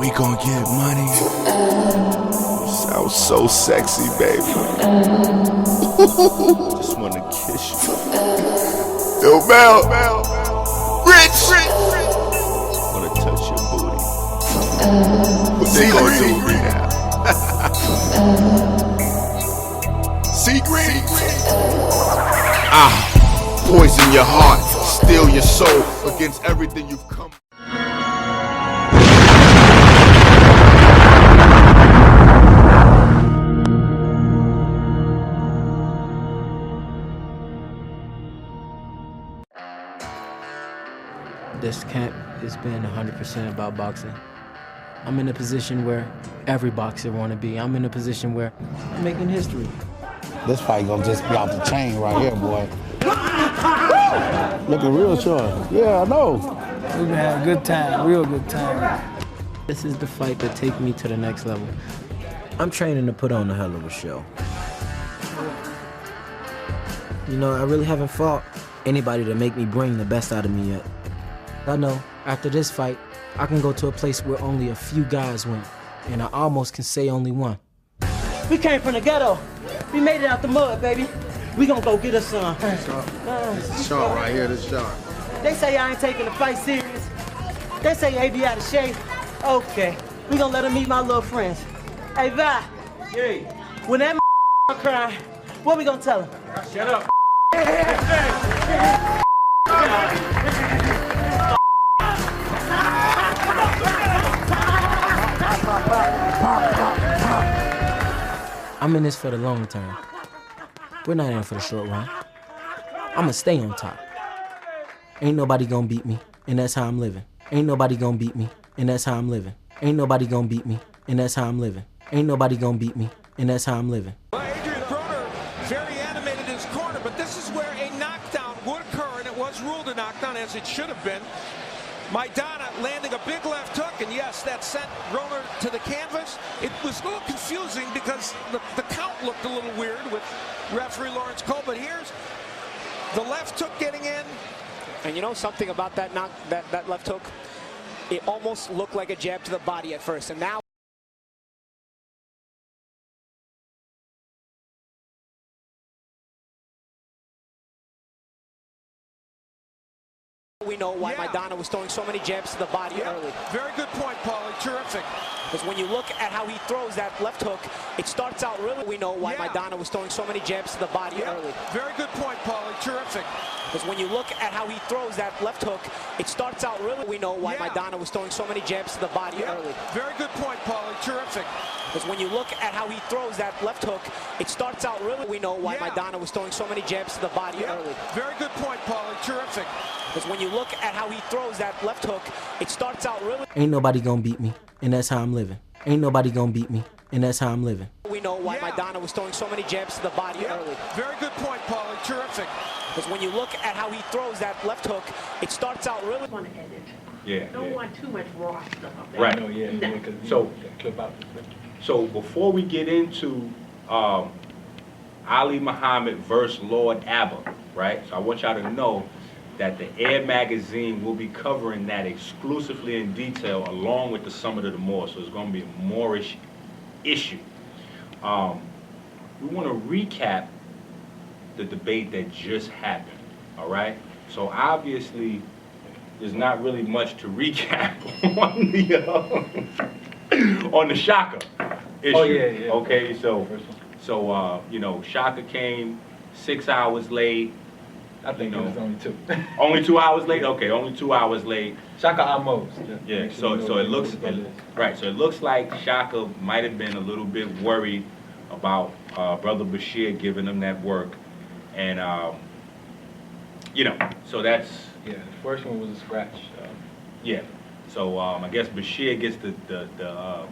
We gon' get money. Sounds so sexy, baby. Just wanna kiss you. Yo, Mel. Rich. Wanna touch your booty. What they gon' do now? Secret. Poison your heart, steal your soul against everything you've come. This camp has been 100% about boxing. I'm in a position where every boxer wanna be. I'm in a position where I'm making history. This fight gonna just be off the chain right here, boy. Looking real short. Yeah, I know. We're gonna have a good time, real good time. This is the fight that takes me to the next level. I'm training to put on a hell of a show. You know, I really haven't fought anybody to make me bring the best out of me yet. I know, after this fight, I can go to a place where only a few guys went, and I almost can say only one. We came from the ghetto. We made it out the mud, baby. We gonna go get us some. This is sharp right here, this sharp. They say I ain't taking the fight serious. They say A be out of shape. Okay, we gonna let him meet my little friends. Hey, Vi. Hey. When that cry, what we gonna tell him? Shut up. I'm in this for the long term. We're not in for the short run. I'ma stay on top. Ain't nobody gonna beat me, and that's how I'm living. Ain't nobody gonna beat me, and that's how I'm living. Ain't nobody gonna beat me, and that's how I'm living. Ain't nobody gonna beat me, and that's how I'm living. Adrien Broner, very animated in his corner, but this is where a knockdown would occur, and it was ruled a knockdown, as it should have been. Maidana landing a big left hook, and yes, that sent Broner to the canvas. It was a little confusing because the count looked a little weird with referee Lawrence Cole, but here's the left hook getting in. And you know something about that that left hook? It almost looked like a jab to the body at first, and now we know why Maidana was throwing so many jabs to the body early. Very good point, Paulie. Terrific. Because when you look at how he throws that left hook, it starts out really. We know why Maidana was throwing so many jabs to the body early. Very good point, Paulie. Terrific. Because when you look at how he throws that left hook, it starts out really. We know why Maidana was throwing so many jabs to the body early. Very good point, Paulie. Terrific. Because when you look at how he throws that left hook, it starts out really. We know why Maidana was throwing so many jabs to the body early. Very good point, Paulie. Terrific. Because when you look at how he throws that left hook, it starts out really. Ain't nobody gonna beat me, and that's how I'm living. Ain't nobody gonna beat me, and that's how I'm living. We know why Maidana was throwing so many jabs to the body early. Very good point, Paulie. Terrific. Because when you look at how he throws that left hook, it starts out really. I want to edit. Yeah. Don't want too much raw stuff up there. Right. No. So before we get into Ali Muhammad versus Lord Abba, right? So I want y'all to know that the Air magazine will be covering that exclusively in detail along with the Summit of the Moor. So it's going to be a Moorish issue. We want to recap the debate that just happened, all right? So obviously, there's not really much to recap on the Shaka issue. Oh, yeah. Okay, so you know, Shaka came 6 hours late. I think it was only 2. Only 2 hours late? Okay, only 2 hours late. Shaka Amos. Yeah, so it looks right. So it looks like Shaka might have been a little bit worried about Brother Bashir giving him that work, and you know, so that's the first one was a scratch. yeah. So I guess Bashir gets the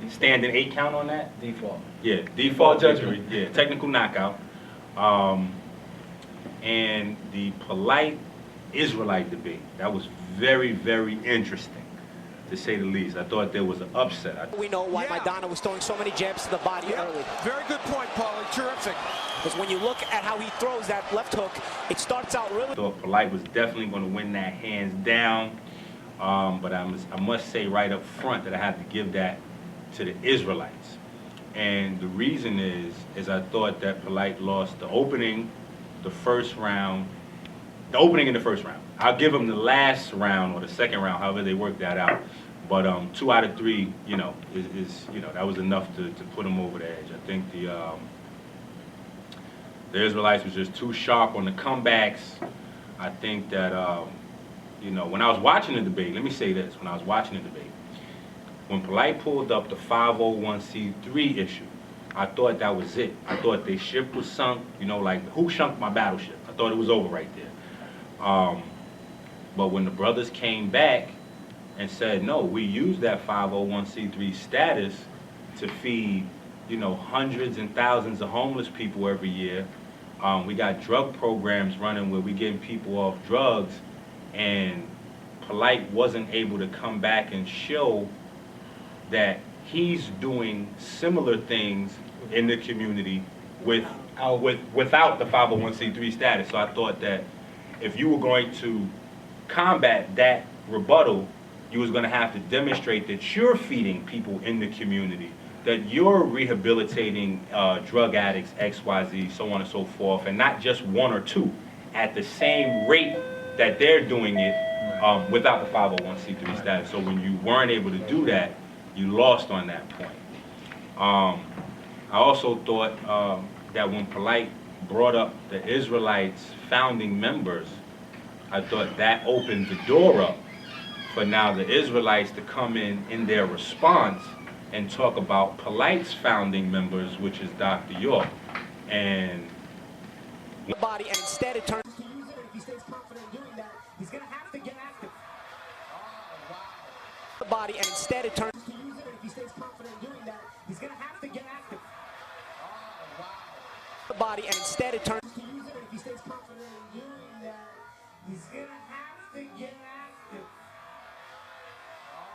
standing 8 count on that. Default. Yeah, default victory. Yeah, technical knockout. And the Polight Israelite debate. That was very, very interesting, to say the least. I thought there was an upset. We know why Maidana was throwing so many jabs to the body early. Very good point, Paulie. Terrific. Because when you look at how he throws that left hook, it starts out really. I thought Polight was definitely going to win that hands down. but I must say right up front that I have to give that to the Israelites. And the reason is I thought that Polight lost the opening, the first round, the opening in the first round. I'll give them the last round or the second round, however they work that out. But 2 out of 3, you know, is that was enough to put them over the edge. I think the Israelites was just too sharp on the comebacks. I think that you know, when I was watching the debate, let me say this: when I was watching the debate, when Polight pulled up the 501c3 issue, I thought that was it. I thought their ship was sunk. You know, like who sunk my battleship? I thought it was over right there. But when the brothers came back and said, no, we use that 501c3 status to feed, you know, hundreds and thousands of homeless people every year. We got drug programs running where we getting people off drugs, and Polight wasn't able to come back and show that he's doing similar things in the community without the 501c3 status. So I thought that if you were going to combat that rebuttal, you was going to have to demonstrate that you're feeding people in the community, that you're rehabilitating drug addicts, XYZ, so on and so forth, and not just 1 or 2 at the same rate that they're doing it without the 501c3 status. So when you weren't able to do that, you lost on that point. I also thought that when Polight brought up the Israelites' founding members, I thought that opened the door up for now the Israelites to come in their response and talk about Polight's founding members, which is Dr. York. And body, and instead it turns to use it, and if he stays confident in doing that, he's going to have to get active. The body, and instead it turns to use it, and if he stays confident in doing that, he's going to have to get active. The body, and instead it turns to use it, and if he stays confident in doing that, he's going to have to get active.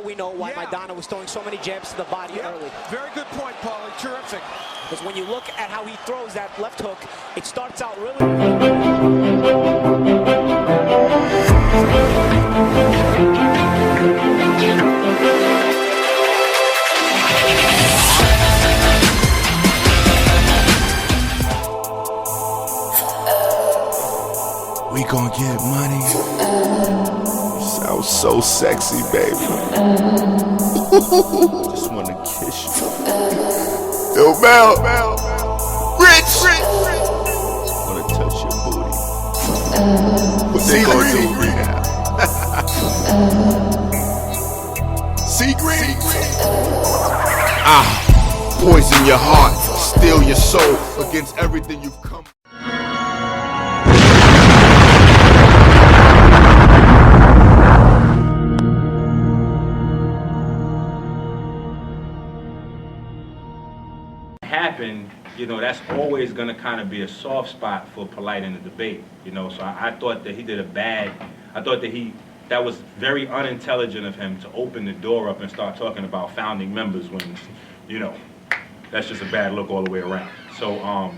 We know why Maidana was throwing so many jabs to the body early. Very good point, Paulie. Terrific. Because when you look at how he throws that left hook, it starts out really... We gon' get money. Sounds so sexy, baby. Just wanna kiss you. Yo, Mel. Rich. Wanna touch your booty. What they gonna do now? See green. Poison your heart, steal your soul against everything you've come. happen, you know, that's always going to kind of be a soft spot for Polight in the debate, you know. So I thought that he did I thought that was very unintelligent of him to open the door up and start talking about founding members when, you know, that's just a bad look all the way around. So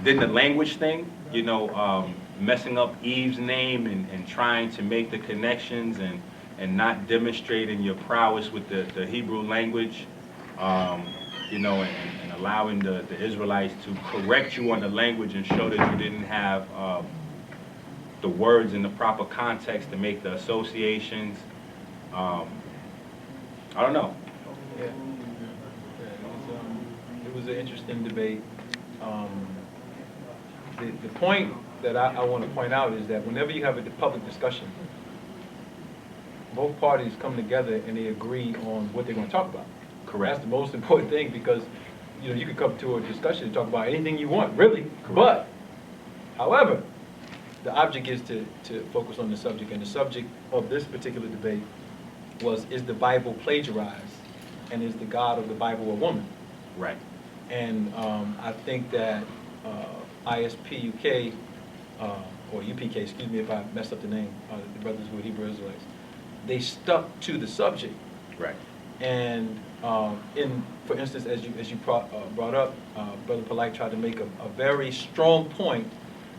then the language thing, you know, messing up Eve's name and trying to make the connections and not demonstrating your prowess with the Hebrew language, you know, and allowing the Israelites to correct you on the language and show that you didn't have the words in the proper context to make the associations. I don't know. Yeah. It was an interesting debate. The point that I want to point out is that whenever you have a public discussion, both parties come together and they agree on what they're going to talk about. Correct. That's the most important thing, because you know you can come to a discussion and talk about anything you want, really. Correct. But, however, the object is to focus on the subject, and the subject of this particular debate was: is the Bible plagiarized, and is the God of the Bible a woman? Right. And I think that i.s.u.p.k. Or u.p.k. excuse me if I messed up the name, the brothers who are Hebrew Israelites, they stuck to the subject. Right. And for instance, as you brought up, Brother Polight tried to make a very strong point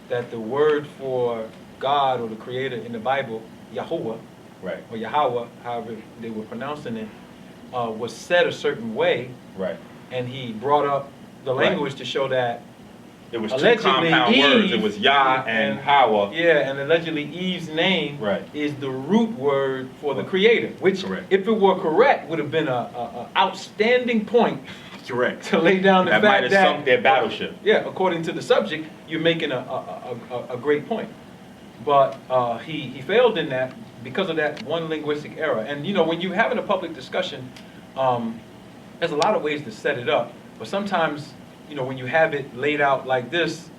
that the word for God or the Creator in the Bible Yahuwah, Right. or Yahweh, however they were pronouncing it, was said a certain way, Right. and he brought up the language to show that it was two allegedly compound words. It Eve was Yah and Hawa. Yeah, and allegedly Eve's name Right. is the root word for the Creator, which, Correct. if it were correct, would have been a outstanding point. Correct. To lay down the that fact might have that sunk their battleship. Yeah, according to the subject, you're making a great point. But he failed in that because of that one linguistic error. And you know, when you're having a public discussion, there's a lot of ways to set it up. But sometimes, you know, when you have it laid out like this,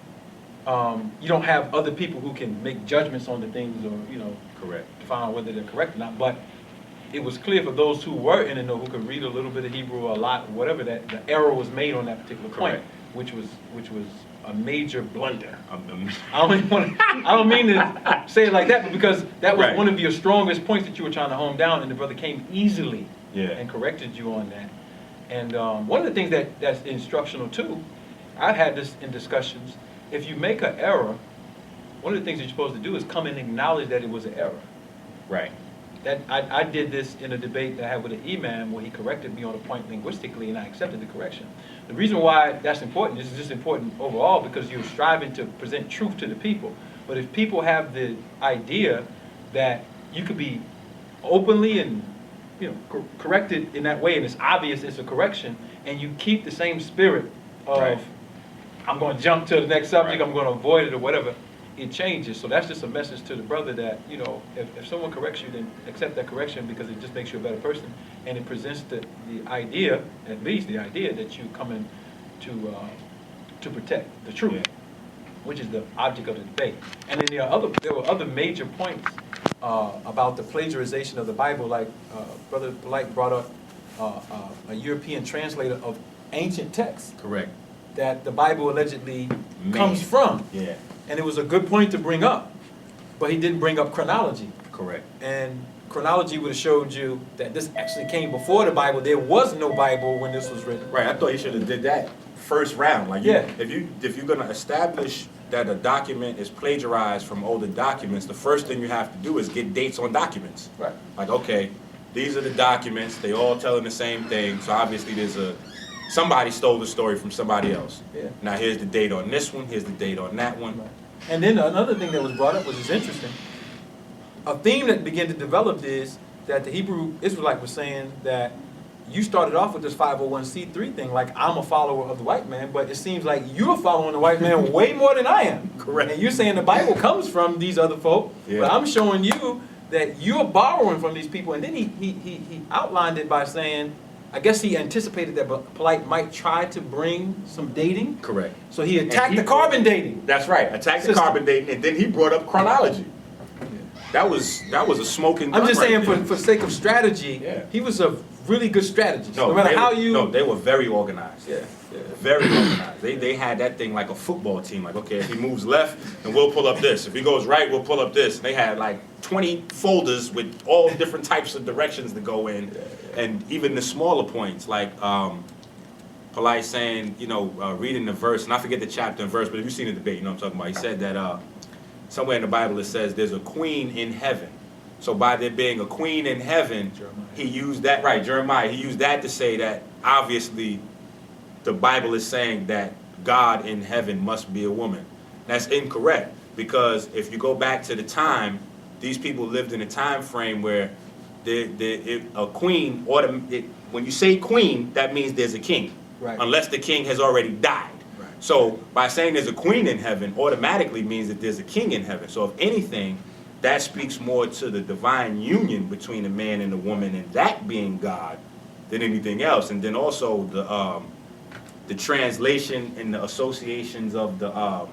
you don't have other people who can make judgments on the things, or you know, correct, find out whether they're correct or not. But it was clear for those who were in the know, who could read a little bit of Hebrew, a lot, whatever, that the error was made on that particular point, correct, which was a major blunder. I don't mean to say it like that, but because that was right. one of your strongest points that you were trying to hone down, and the brother came easily and corrected you on that. And one of the things that's instructional too, I've had this in discussions, if you make an error, one of the things you're supposed to do is come and acknowledge that it was an error. Right. That I did this in a debate that I had with an imam where he corrected me on a point linguistically, and I accepted the correction. The reason why that's important, this is just important overall, because you're striving to present truth to the people. But if people have the idea that you could be openly and corrected in that way, and it's obvious it's a correction, and you keep the same spirit of right. I'm going to jump to the next subject, right. I'm going to avoid it or whatever, it changes. So that's just a message to the brother that, you know, if someone corrects you, then accept that correction, because it just makes you a better person, and it presents the idea, at least the idea, that you come in to protect the truth, which is the object of the debate. And then there were other major points about the plagiarization of the Bible, like Brother Polight brought up a European translator of ancient texts. Correct. That the Bible allegedly comes from. Yeah. And it was a good point to bring up, but he didn't bring up chronology. Correct. And chronology would have showed you that this actually came before the Bible. There was no Bible when this was written. Right. I thought you should have did that first round. Like, if you're going to establish that a document is plagiarized from older documents, the first thing you have to do is get dates on documents. Right. Like, okay, these are the documents. They all telling the same thing. So obviously somebody stole the story from somebody else. Yeah. Now here's the date on this one. Here's the date on that one. Right. And then another thing that was brought up, which is interesting, a theme that began to develop is that the Hebrew Israelite was saying that you started off with this 501c3 thing, like I'm a follower of the white man, but it seems like you're following the white man way more than I am. Correct. And you're saying the Bible comes from these other folk, but I'm showing you that you're borrowing from these people. And then he outlined it by saying, I guess he anticipated that Polight might try to bring some dating. Correct. So he attacked the carbon dating. That's right. Attacked the carbon dating, and then he brought up chronology. Yeah. That was a smoking gun. I'm just saying, right for sake of strategy, he was a really good strategist. No matter how you. No, they were very organized. Yeah. Very organized. They had that thing like a football team. Like, okay, if he moves left, then we'll pull up this. If he goes right, we'll pull up this. And they had like 20 folders with all different types of directions to go in. And even the smaller points, like Polight saying, reading the verse, and I forget the chapter and verse, but if you've seen the debate, you know what I'm talking about. He said that somewhere in the Bible it says there's a queen in heaven. So by there being a queen in heaven, he used that, right, Jeremiah, he used that to say that obviously the Bible is saying that God in heaven must be a woman. That's incorrect, because if you go back to the time, these people lived in a time frame where a queen, when you say queen, that means there's a king, right, unless the king has already died. Right. So by saying there's a queen in heaven automatically means that there's a king in heaven. So if anything, that speaks more to the divine union between a man and a woman, and that being God, than anything else. And then also the translation and the associations of the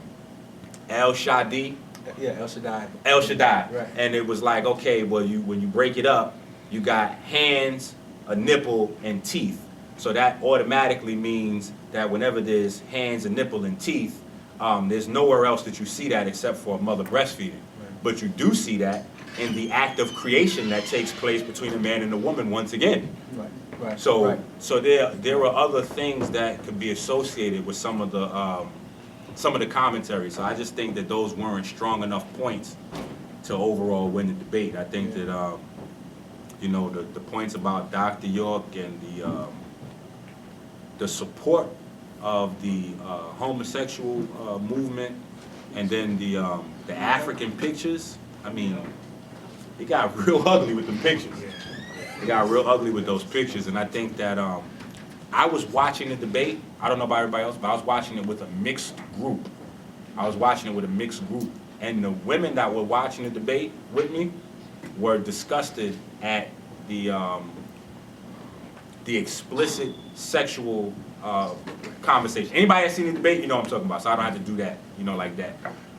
El Shaddai. Yeah, El Shaddai. El Shaddai. Right. And it was like, okay, well, when you break it up, you got hands, a nipple, and teeth. So that automatically means that whenever there's hands, a nipple, and teeth, there's nowhere else that you see that except for a mother breastfeeding. Right. But you do see that in the act of creation that takes place between a man and a woman once again. Right. Right. So there are other things that could be associated with some of the commentaries. So I just think that those weren't strong enough points to overall win the debate. I think that, you know, the points about Dr. York and the support of the homosexual movement, and then the African pictures. I mean, it got real ugly with the pictures. It got real ugly with those pictures, and I think that I was watching the debate. I don't know about everybody else, but I was watching it with a mixed group. And the women that were watching the debate with me were disgusted at the explicit sexual conversation. Anybody that's seen the debate, you know what I'm talking about, so I don't have to do that, you know, like that.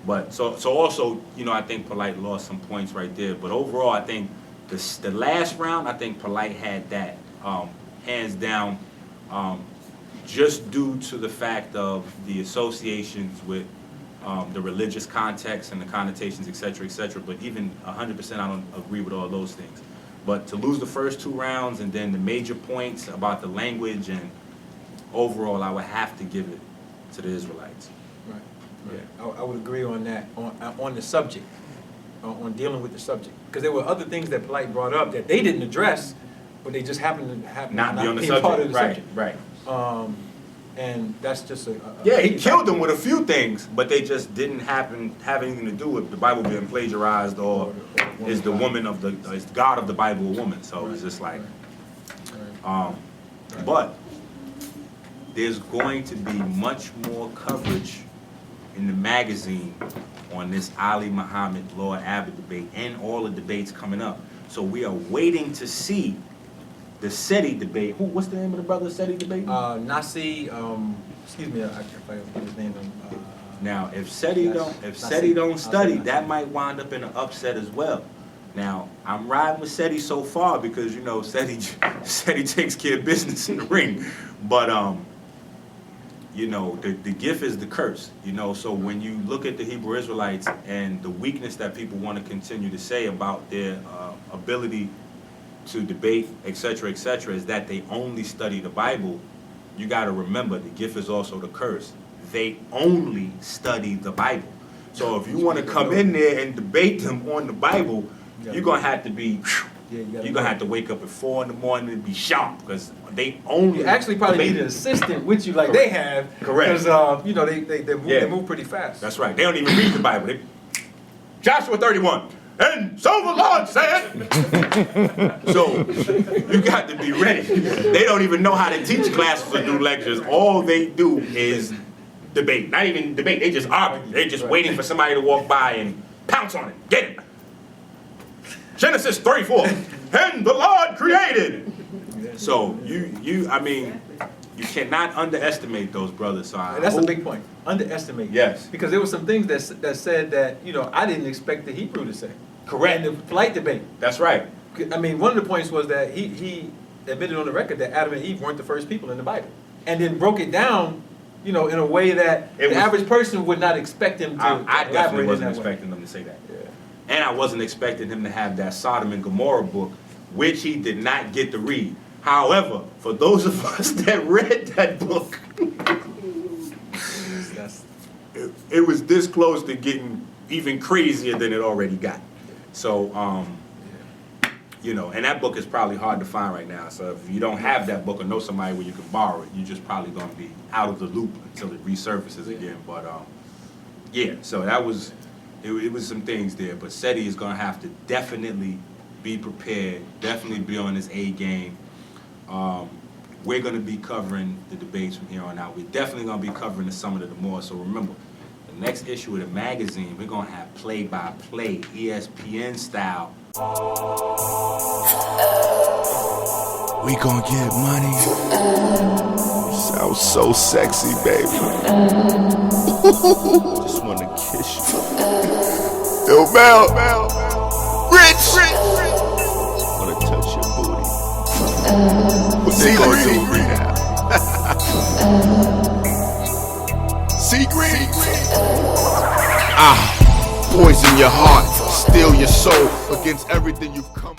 But so also, you know, I think Polight lost some points right there. But overall, I think the last round, I think Polight had that hands down, just due to the fact of the associations with the religious context and the connotations, et cetera, but even 100% I don't agree with all those things. But to lose the first 2 rounds and then the major points about the language and overall, I would have to give it to the Israelites. Right. Yeah, I would agree on that, on the subject, on dealing with the subject. Because there were other things that Polight brought up that they didn't address, but they just happened to have not be on the being subject. part of the subject. Right. And that's just yeah, he killed them with a few things, but they just didn't have anything to do with the Bible being plagiarized, or is the woman of is God of the Bible a woman? So it's just like, but there's going to be much more coverage in the magazine on this Ali Muhammad Lord Abbott debate and all the debates coming up. So we are waiting to see the SETI debate. What's the name of the brother SETI debate? Nasi, excuse me, I can't find his name. Now, if SETI don't study, that might wind up in an upset as well. Now, I'm riding with SETI so far because, you know, SETI takes care of business in the ring. But, you know, the gift is the curse, you know. So when you look at the Hebrew Israelites and the weakness that people want to continue to say about their ability to debate, et cetera, is that they only study the Bible, you got to remember the gift is also the curse. They only study the Bible. So if you want to come in there and debate them on the Bible, you're going to have to be, you're going to have to wake up at 4 in the morning and be sharp, because they only You actually probably need an assistant with you like they have. Correct. Because, you know, they move pretty fast. That's right. They don't even read the Bible. Joshua 31. And so the Lord said. So you got to be ready. They don't even know how to teach classes or do lectures. All they do is debate. Not even debate. They just argue. They're just waiting for somebody to walk by and pounce on it. Get it. Genesis 34. And the Lord created. So I mean, you cannot underestimate those brothers. So that's a big point. Underestimate. Yes. Because there were some things that said that, you know, I didn't expect the Hebrew to say. Correct. In the Polight debate. That's right. I mean, one of the points was that he admitted on the record that Adam and Eve weren't the first people in the Bible. And then broke it down, you know, in a way that the average person would not expect him to I definitely wasn't in that expecting them to say that. Yeah. And I wasn't expecting him to have that Sodom and Gomorrah book, which he did not get to read. However, for those of us that read that book, it was this close to getting even crazier than it already got. So, you know, and that book is probably hard to find right now. So if you don't have that book or know somebody where you can borrow it, you're just probably going to be out of the loop until it resurfaces again. But, yeah, so that was, it was some things there. But SETI is going to have to definitely be prepared, definitely be on his A game. We're going to be covering the debates from here on out. We're definitely going to be covering the Summit of the More. So remember, the next issue of the magazine, we're going to have play-by-play, ESPN style. We gonna get money. Sounds so sexy, baby. Just wanna kiss you. Yo, Mel. Rich. Wanna touch your booty. What they gonna do now? See green. Poison your heart, steal your soul against everything you've come.